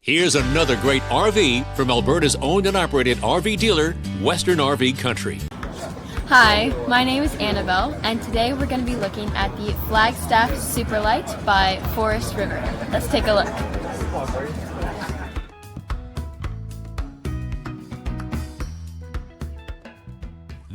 Here's another great RV from Alberta's owned and operated RV dealer, Western RV Country. Hi, my name is Annabelle, and today we're going to be looking at the Flagstaff Super Lite by Forest River. Let's take a look.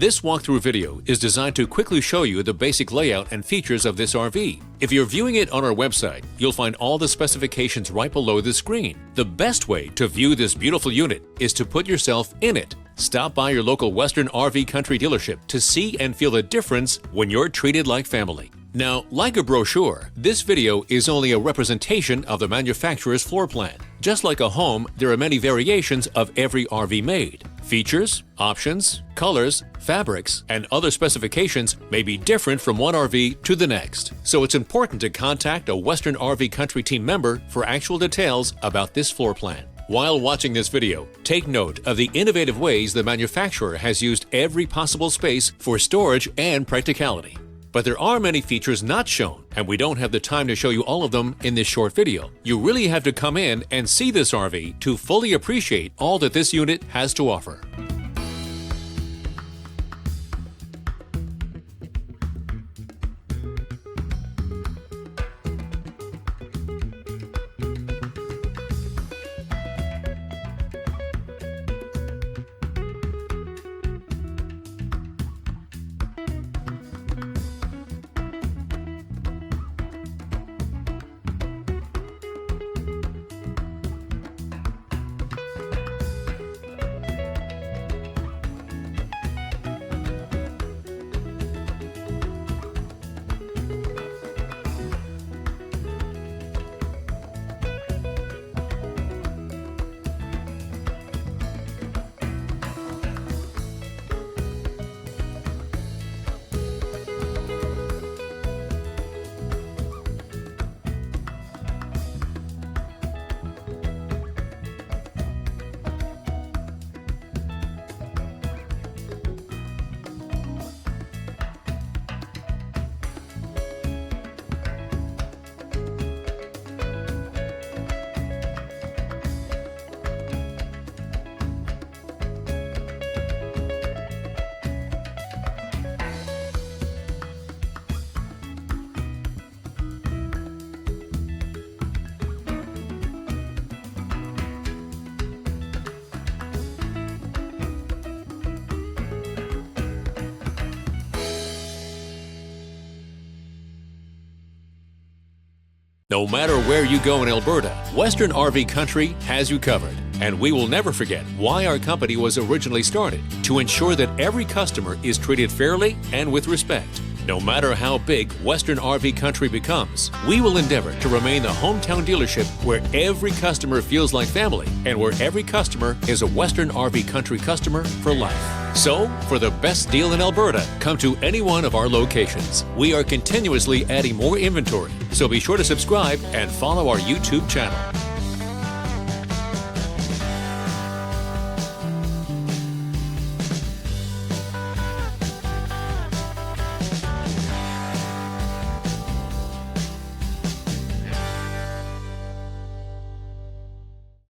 This walkthrough video is designed to quickly show you the basic layout and features of this RV. If you're viewing it on our website, you'll find all the specifications right below the screen. The best way to view this beautiful unit is to put yourself in it. Stop by your local Western RV Country dealership to see and feel the difference when you're treated like family. Now, like a brochure, this video is only a representation of the manufacturer's floor plan. Just like a home, there are many variations of every RV made. Features, options, colors, fabrics, and other specifications may be different from one RV to the next. So it's important to contact a Western RV Country team member for actual details about this floor plan. While watching this video, take note of the innovative ways the manufacturer has used every possible space for storage and practicality. But there are many features not shown, and we don't have the time to show you all of them in this short video. You really have to come in and see this RV to fully appreciate all that this unit has to offer. No matter where you go in Alberta, Western RV Country has you covered. And we will never forget why our company was originally started, to ensure that every customer is treated fairly and with respect. No matter how big Western RV Country becomes, we will endeavor to remain the hometown dealership where every customer feels like family and where every customer is a Western RV Country customer for life. So, for the best deal in Alberta, come to any one of our locations. We are continuously adding more inventory, so be sure to subscribe and follow our YouTube channel.